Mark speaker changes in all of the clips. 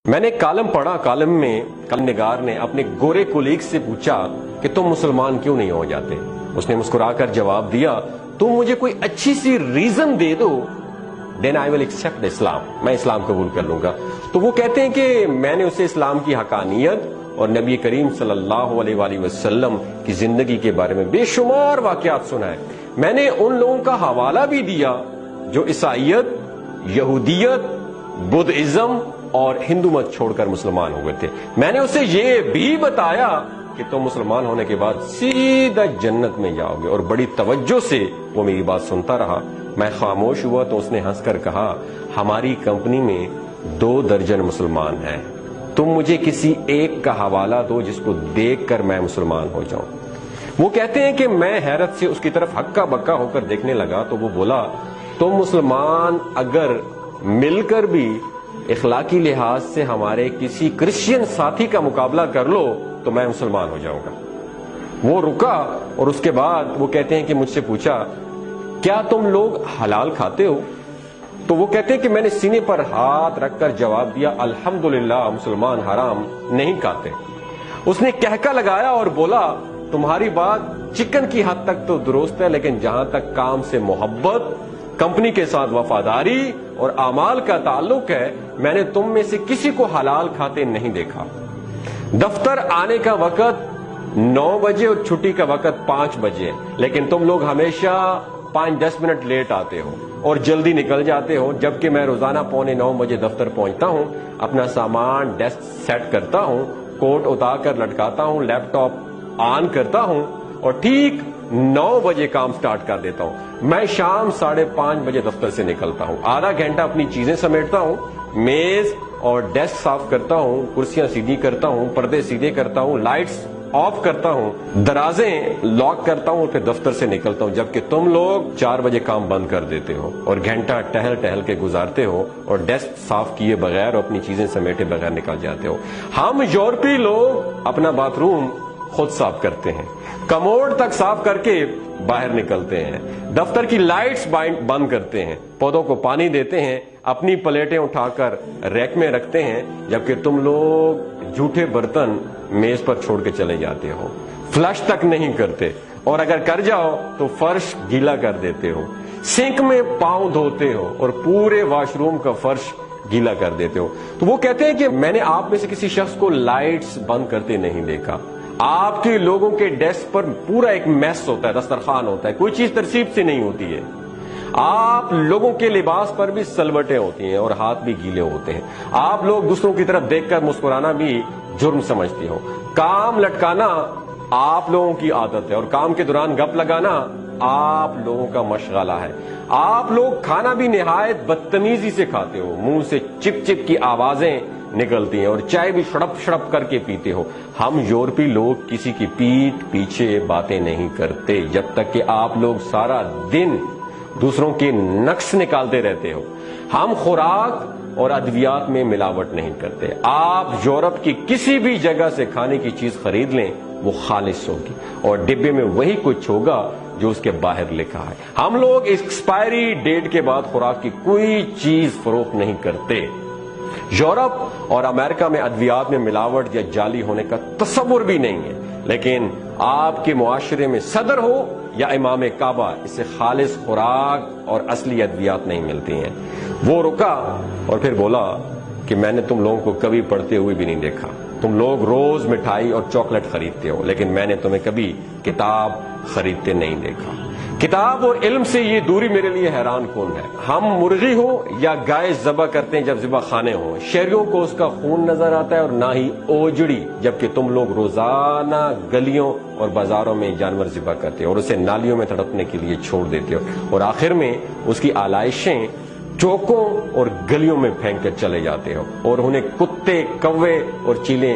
Speaker 1: میں نے کالم پڑھا، کالم میں کالم نگار نے اپنے گورے کولیگ سے پوچھا کہ تم مسلمان کیوں نہیں ہو جاتے؟ اس نے مسکرا کر جواب دیا، تم مجھے کوئی اچھی سی reason they do, then I will accept Islam, میں اسلام قبول کر لوں گا۔ تو وہ کہتے ہیں کہ میں نے اسے اسلام کی حقانیت اور نبی کریم صلی اللہ علیہ وآلہ وسلم کی زندگی کے بارے میں بے شمار واقعات سنا ہے۔ میں نے ان لوگوں کا حوالہ بھی دیا جو عیسائیت، یہودیت، بدھزم اور ہندو مت چھوڑ کر مسلمان ہوئے تھے۔ میں نے اسے یہ بھی بتایا کہ تم مسلمان ہونے کے بعد سیدھا جنت میں جاؤ گے، اور بڑی توجہ سے وہ میری بات سنتا رہا۔ میں خاموش ہوا تو اس نے ہنس کر کہا، ہماری کمپنی میں 2 درجن مسلمان ہیں، تم مجھے کسی ایک کا حوالہ دو جس کو دیکھ کر میں مسلمان ہو جاؤں۔ وہ کہتے ہیں کہ میں حیرت سے اس کی طرف ہکا بکا ہو کر دیکھنے لگا تو وہ بولا، تم مسلمان اگر مل کر بھی اخلاقی لحاظ سے ہمارے کسی کرسچین ساتھی کا مقابلہ کر لو تو میں مسلمان ہو جاؤں گا۔ وہ رکا اور اس کے بعد وہ کہتے ہیں کہ مجھ سے پوچھا، کیا تم لوگ حلال کھاتے ہو؟ تو وہ کہتے ہیں کہ میں نے سینے پر ہاتھ رکھ کر جواب دیا، الحمدللہ مسلمان حرام نہیں کھاتے۔ اس نے کہکا لگایا اور بولا، تمہاری بات چکن کی حد تک تو درست ہے، لیکن جہاں تک کام سے محبت، کمپنی کے ساتھ وفاداری اور اعمال کا تعلق ہے، میں نے تم میں سے کسی کو حلال کھاتے نہیں دیکھا۔ دفتر آنے کا وقت 9 بجے اور چھٹی کا وقت 5 بجے، لیکن تم لوگ ہمیشہ 5-10 منٹ لیٹ آتے ہو اور جلدی نکل جاتے ہو، جبکہ میں روزانہ 8:45 بجے دفتر پہنچتا ہوں، اپنا سامان ڈیسک سیٹ کرتا ہوں، کوٹ اتار کر لٹکاتا ہوں، لیپ ٹاپ آن کرتا ہوں اور ٹھیک 9 بجے کام سٹارٹ کر دیتا ہوں۔ میں شام 5:30 بجے دفتر سے نکلتا ہوں، آدھا گھنٹہ اپنی چیزیں سمیٹتا ہوں، میز اور ڈیسک صاف کرتا ہوں، کرسیاں سیدھی کرتا ہوں، پردے سیدھے کرتا ہوں، لائٹس آف کرتا ہوں، درازیں لاک کرتا ہوں اور پھر دفتر سے نکلتا ہوں، جبکہ تم لوگ 4 بجے کام بند کر دیتے ہو اور گھنٹہ ٹہل کے گزارتے ہو اور ڈیسک صاف کیے بغیر اور اپنی چیزیں سمیٹے بغیر نکل جاتے ہو۔ ہم یورپی لوگ اپنا باتھ روم خود صاف کرتے ہیں، کموڈ تک صاف کر کے باہر نکلتے ہیں، دفتر کی لائٹس بند کرتے ہیں، پودوں کو پانی دیتے ہیں، اپنی پلیٹیں اٹھا کر ریک میں رکھتے ہیں، جبکہ تم لوگ جھوٹے برتن میز پر چھوڑ کے چلے جاتے ہو، فلش تک نہیں کرتے، اور اگر کر جاؤ تو فرش گیلا کر دیتے ہو، سنک میں پاؤں دھوتے ہو اور پورے واش روم کا فرش گیلا کر دیتے ہو۔ تو وہ کہتے ہیں کہ میں نے آپ میں سے کسی شخص کو لائٹس بند کرتے نہیں دیکھا۔ آپ کے لوگوں کے ڈیسک پر پورا ایک میس ہوتا ہے، دسترخوان ہوتا ہے، کوئی چیز ترتیب سے نہیں ہوتی ہے۔ آپ لوگوں کے لباس پر بھی سلوٹیں ہوتی ہیں اور ہاتھ بھی گیلے ہوتے ہیں۔ آپ لوگ دوسروں کی طرف دیکھ کر مسکرانا بھی جرم سمجھتے ہو۔ کام لٹکانا آپ لوگوں کی عادت ہے اور کام کے دوران گپ لگانا آپ لوگوں کا مشغلہ ہے۔ آپ لوگ کھانا بھی نہایت بدتمیزی سے کھاتے ہو، منہ سے چپ چپ کی آوازیں نکلتی ہیں اور چائے بھی شڑپ شڑپ کر کے پیتے ہو۔ ہم یورپی لوگ کسی کی پیٹھ پیچھے باتیں نہیں کرتے جب تک کہ آپ لوگ سارا دن دوسروں کے نقص نکالتے رہتے ہو۔ ہم خوراک اور ادویات میں ملاوٹ نہیں کرتے۔ آپ یورپ کی کسی بھی جگہ سے کھانے کی چیز خرید لیں، وہ خالص ہوگی اور ڈبے میں وہی کچھ ہوگا جو اس کے باہر لکھا ہے۔ ہم لوگ ایکسپائری ڈیٹ کے بعد خوراک کی کوئی چیز فروخت نہیں کرتے۔ یورپ اور امریکہ میں ادویات میں ملاوٹ یا جعلی ہونے کا تصور بھی نہیں ہے، لیکن آپ کے معاشرے میں صدر ہو یا امام کعبہ، اس سے خالص خوراک اور اصلی ادویات نہیں ملتی ہیں۔ وہ رکا اور پھر بولا کہ میں نے تم لوگوں کو کبھی پڑھتے ہوئے بھی نہیں دیکھا۔ تم لوگ روز مٹھائی اور چاکلیٹ خریدتے ہو، لیکن میں نے تمہیں کبھی کتاب خریدتے نہیں دیکھا۔ کتاب اور علم سے یہ دوری میرے لیے حیران کن ہے۔ ہم مرغی ہو یا گائے ذبح کرتے ہیں جب ذبح خانے ہوں، شہریوں کو اس کا خون نظر آتا ہے اور نہ ہی اوجڑی، جبکہ تم لوگ روزانہ گلیوں اور بازاروں میں جانور ذبح کرتے ہو اور اسے نالیوں میں تڑپنے کے لیے چھوڑ دیتے ہو، اور آخر میں اس کی آلائشیں چوکوں اور گلیوں میں پھینک کر چلے جاتے ہو اور انہیں کتے، کوے اور چیلیں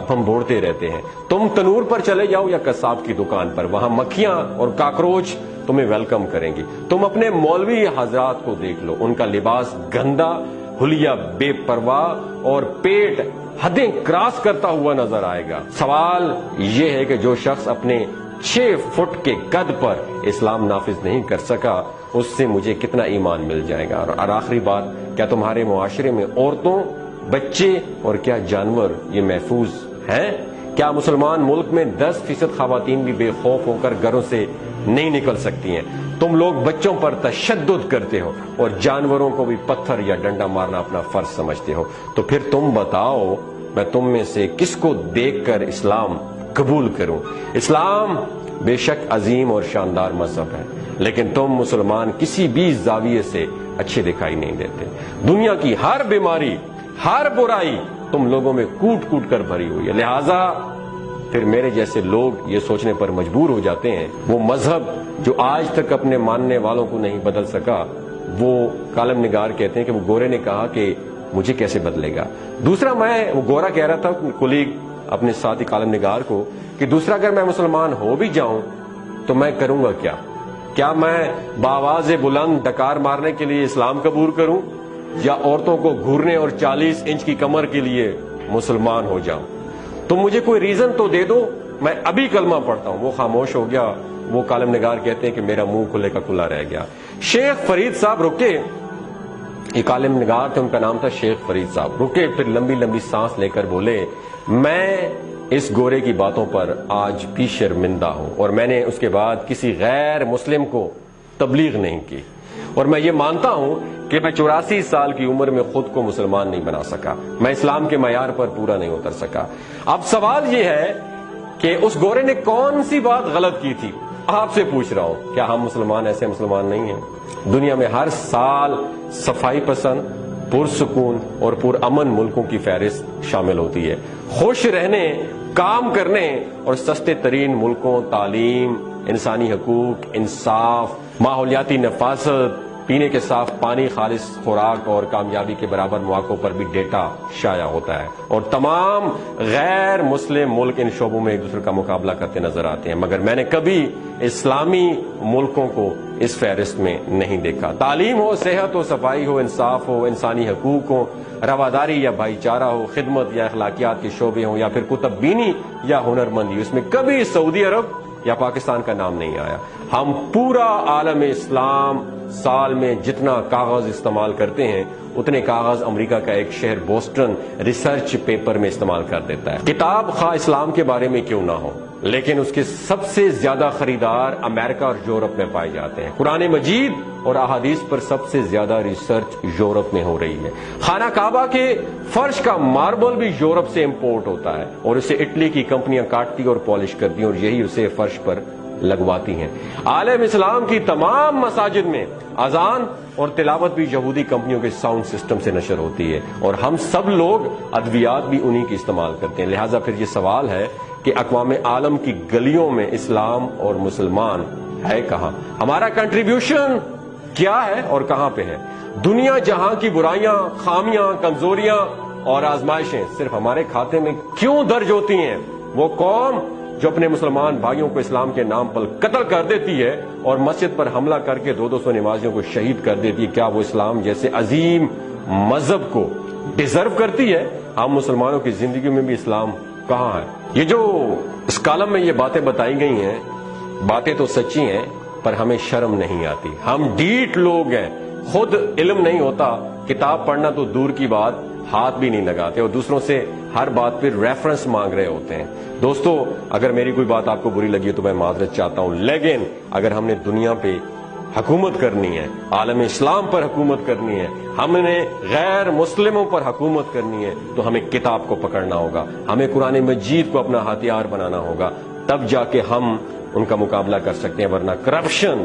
Speaker 1: بھنبوڑتے رہتے ہیں۔ تم تنور پر چلے جاؤ یا قصاب کی دکان پر، وہاں مکھیاں اور کاکروچ تمہیں ویلکم کریں گی۔ تم اپنے مولوی حضرات کو دیکھ لو، ان کا لباس گندا، حلیہ بے پرواہ اور پیٹ حدیں کراس کرتا ہوا نظر آئے گا۔ سوال یہ ہے کہ جو شخص اپنے 6 فٹ کے قد پر اسلام نافذ نہیں کر سکا، اس سے مجھے کتنا ایمان مل جائے گا؟ اور آخری بات، کیا تمہارے معاشرے میں عورتوں، بچے اور کیا جانور یہ محفوظ ہیں؟ کیا مسلمان ملک میں 10% خواتین بھی بے خوف ہو کر گھروں سے نہیں نکل سکتی ہیں؟ تم لوگ بچوں پر تشدد کرتے ہو اور جانوروں کو بھی پتھر یا ڈنڈا مارنا اپنا فرض سمجھتے ہو، تو پھر تم بتاؤ میں تم میں سے کس کو دیکھ کر اسلام قبول کروں؟ اسلام بے شک عظیم اور شاندار مذہب ہے، لیکن تم مسلمان کسی بھی زاویے سے اچھے دکھائی نہیں دیتے۔ دنیا کی ہر بیماری، ہر برائی تم لوگوں میں کوٹ کوٹ کر بھری ہوئی ہے، لہٰذا پھر میرے جیسے لوگ یہ سوچنے پر مجبور ہو جاتے ہیں وہ مذہب جو آج تک اپنے ماننے والوں کو نہیں بدل سکا، وہ کالم نگار کہتے ہیں کہ وہ گورے نے کہا کہ مجھے کیسے بدلے گا۔ دوسرا، وہ گورا کہہ رہا تھا کولیگ اپنے ساتھی کالم نگار کو کہ دوسرا اگر میں مسلمان ہو بھی جاؤں تو میں کروں گا کیا میں بآواز بلند ڈکار مارنے کے لیے اسلام قبول کروں یا عورتوں کو گھورنے اور 40 انچ کی کمر کے لیے مسلمان ہو جاؤں؟ تو مجھے کوئی ریزن تو دے دو، میں ابھی کلمہ پڑھتا ہوں۔ وہ خاموش ہو گیا۔ وہ کالم نگار کہتے ہیں کہ میرا منہ کھلے کا کھلا رہ گیا۔ شیخ فرید صاحب رکے، یہ کالم نگار تھے، ان کا نام تھا شیخ فرید صاحب، رکے، پھر لمبی لمبی سانس لے کر بولے میں اس گورے کی باتوں پر آج بھی شرمندہ ہوں، اور میں نے اس کے بعد کسی غیر مسلم کو تبلیغ نہیں کی، اور میں یہ مانتا ہوں کہ میں 84 سال کی عمر میں خود کو مسلمان نہیں بنا سکا، میں اسلام کے معیار پر پورا نہیں اتر سکا۔ اب سوال یہ ہے کہ اس گورے نے کون سی بات غلط کی تھی؟ آپ سے پوچھ رہا ہوں، کیا ہم مسلمان ایسے مسلمان نہیں ہیں؟ دنیا میں ہر سال صفائی پسند، پرسکون اور پرامن ملکوں کی فہرست شامل ہوتی ہے۔ خوش رہنے، کام کرنے اور سستے ترین ملکوں، تعلیم، انسانی حقوق، انصاف، ماحولیاتی نفاست، پینے کے صاف پانی، خالص خوراک اور کامیابی کے برابر مواقع پر بھی ڈیٹا شائع ہوتا ہے، اور تمام غیر مسلم ملک ان شعبوں میں ایک دوسرے کا مقابلہ کرتے نظر آتے ہیں، مگر میں نے کبھی اسلامی ملکوں کو اس فہرست میں نہیں دیکھا۔ تعلیم ہو، صحت ہو، صفائی ہو، انصاف ہو، انسانی حقوق ہو، رواداری یا بھائی چارہ ہو، خدمت یا اخلاقیات کے شعبے ہوں، یا پھر کتب بینی یا ہنرمندی، اس میں کبھی سعودی عرب یا پاکستان کا نام نہیں آیا۔ ہم پورا عالم اسلام سال میں جتنا کاغذ استعمال کرتے ہیں اتنے کاغذ امریکہ کا ایک شہر بوسٹن ریسرچ پیپر میں استعمال کر دیتا ہے۔ کتاب خواہ اسلام کے بارے میں کیوں نہ ہو، لیکن اس کے سب سے زیادہ خریدار امریکہ اور یورپ میں پائے جاتے ہیں۔ قرآن مجید اور احادیث پر سب سے زیادہ ریسرچ یورپ میں ہو رہی ہے۔ خانہ کعبہ کے فرش کا ماربل بھی یورپ سے امپورٹ ہوتا ہے، اور اسے اٹلی کی کمپنیاں کاٹتی اور پالش کرتی ہیں، اور یہی اسے فرش پر لگواتی ہیں۔ عالم اسلام کی تمام مساجد میں اذان اور تلاوت بھی یہودی کمپنیوں کے ساؤنڈ سسٹم سے نشر ہوتی ہے، اور ہم سب لوگ ادویات بھی انہی کی استعمال کرتے ہیں۔ لہٰذا پھر یہ سوال ہے کہ اقوام عالم کی گلیوں میں اسلام اور مسلمان ہے کہاں؟ ہمارا کنٹریبیوشن کیا ہے اور کہاں پہ ہے؟ دنیا جہاں کی برائیاں، خامیاں، کمزوریاں اور آزمائشیں صرف ہمارے کھاتے میں کیوں درج ہوتی ہیں؟ وہ قوم جو اپنے مسلمان بھائیوں کو اسلام کے نام پر قتل کر دیتی ہے اور مسجد پر حملہ کر کے 200 نمازیوں کو شہید کر دیتی ہے، کیا وہ اسلام جیسے عظیم مذہب کو ڈیزرو کرتی ہے؟ ہم مسلمانوں کی زندگی میں بھی اسلام کہاں ہے؟ یہ جو اس کالم میں یہ باتیں بتائی گئی ہیں، باتیں تو سچی ہیں، پر ہمیں شرم نہیں آتی۔ ہم ڈیٹ لوگ ہیں، خود علم نہیں ہوتا، کتاب پڑھنا تو دور کی بات، ہاتھ بھی نہیں لگاتے، اور دوسروں سے ہر بات پہ ریفرنس مانگ رہے ہوتے ہیں۔ دوستو، اگر میری کوئی بات آپ کو بری لگی ہے تو میں معذرت چاہتا ہوں، لیکن اگر ہم نے دنیا پہ حکومت کرنی ہے، عالم اسلام پر حکومت کرنی ہے، ہم نے غیر مسلموں پر حکومت کرنی ہے، تو ہمیں کتاب کو پکڑنا ہوگا، ہمیں قرآن مجید کو اپنا ہتھیار بنانا ہوگا، تب جا کے ہم ان کا مقابلہ کر سکتے ہیں، ورنہ کرپشن،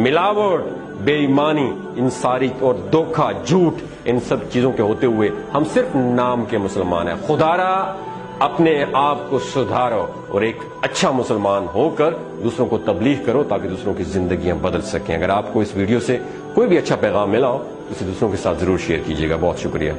Speaker 1: ملاوٹ، بے ایمانی، ان ساری اور دھوکہ، جھوٹ، ان سب چیزوں کے ہوتے ہوئے ہم صرف نام کے مسلمان ہیں۔ خدارا اپنے آپ کو سدھارو اور ایک اچھا مسلمان ہو کر دوسروں کو تبلیغ کرو تاکہ دوسروں کی زندگیاں بدل سکیں۔ اگر آپ کو اس ویڈیو سے کوئی بھی اچھا پیغام ملا ہو تو اسے دوسروں کے ساتھ ضرور شیئر کیجیے گا۔ بہت شکریہ۔